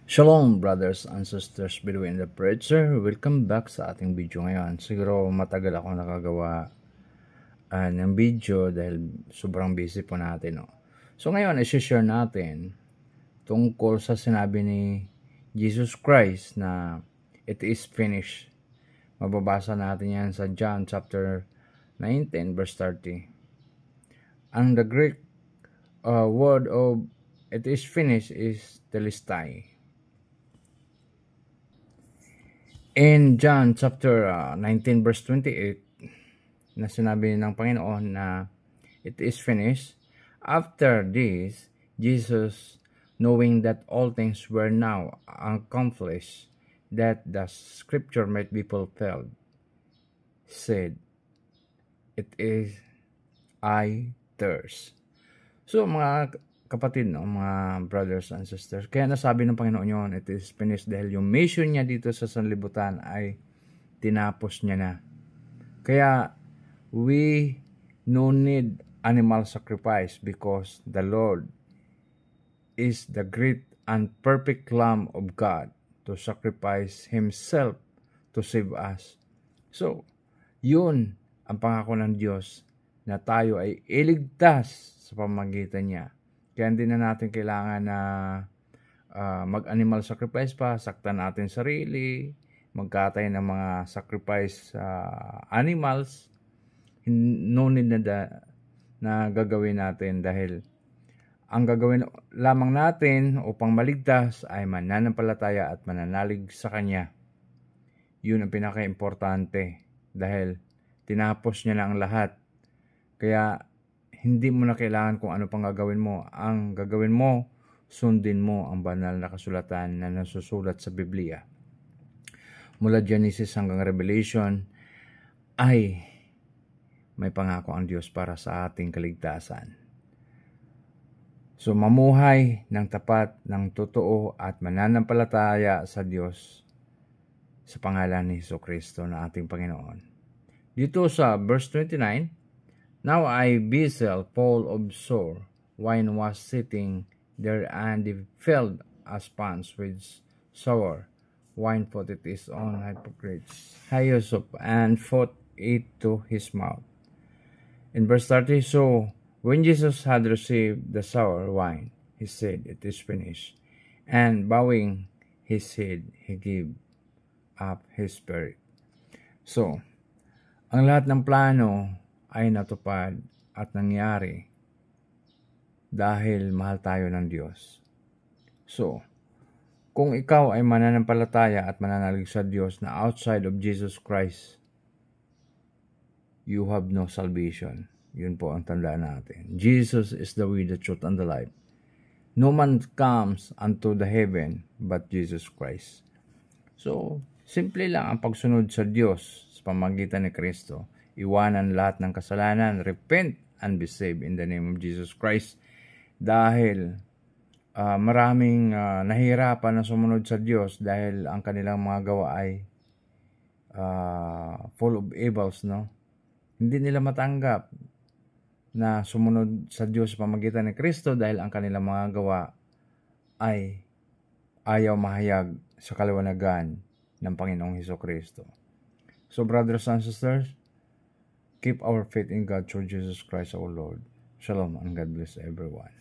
Shalom brothers and sisters, Billy and the Preacher. Welcome back sa ating video ngayon. Siguro matagal ako nakagawa ng video dahil sobrang busy po natin. No? So ngayon, i-share natin tungkol sa sinabi ni Jesus Christ na it is finished. Mababasa natin yan sa John chapter 19 verse 30. And the Greek word of it is finished is telestai. In John chapter 19 verse 28, na sinabi ng Panginoon na it is finished. After this, Jesus, knowing that all things were now accomplished, that the scripture might be fulfilled, said, "It is I thirst." So mga kapatid, no, mga brothers and sisters, kaya nasabi ng Panginoon yun, it is finished, dahil yung mission niya dito sa sanlibutan ay tinapos niya na. Kaya we no need animal sacrifice because the Lord is the great and perfect Lamb of God to sacrifice Himself to save us. So, yun ang pangako ng Diyos, na tayo ay iligtas sa pamamagitan niya. Kaya hindi na natin kailangan na mag-animal sacrifice pa, saktan natin sarili, magkatay ng mga sacrifice animals. No need na gagawin natin, dahil ang gagawin lamang natin upang maligtas ay mananampalataya at mananalig sa Kanya. Yun ang pinaka-importante, dahil tinapos niya na ang lahat. Kaya hindi mo na kailangan kung ano pang gagawin mo. Ang gagawin mo, sundin mo ang banal na kasulatan na nasusulat sa Biblia. Mula Genesis hanggang Revelation ay may pangako ang Diyos para sa ating kaligtasan. So mamuhay ng tapat, ng totoo at mananampalataya sa Diyos sa pangalan ni Jesucristo na ating Panginoon. Dito sa verse 29, "Now I beheld Paul of sore wine was sitting there, and he filled a sponge with sour wine, put it his own hypocrites, hyssop, and put it to his mouth." In verse 30, "So when Jesus had received the sour wine, he said, It is finished. And bowing his head, he gave up his spirit." So, ang lahat ng plano ay natupad at nangyari dahil mahal tayo ng Diyos. So, kung ikaw ay mananampalataya at mananalig sa Diyos na outside of Jesus Christ, you have no salvation. Yun po ang tandaan natin. Jesus is the way, the truth, and the life. No man comes unto the heaven but Jesus Christ. So, simple lang ang pagsunod sa Diyos sa pamamagitan ni Kristo. Iwanan lahat ng kasalanan, repent and be saved in the name of Jesus Christ. Dahil maraming nahihirapan na sumunod sa Diyos dahil ang kanilang mga gawa ay full of evils, no? Hindi nila matanggap na sumunod sa Diyos sa pamamagitan ni Kristo dahil ang kanilang mga gawa ay ayaw mahayag sa kaliwanagan ng Panginoong Jesucristo. So brothers and sisters, keep our faith in God through Jesus Christ our Lord. Shalom and God bless everyone.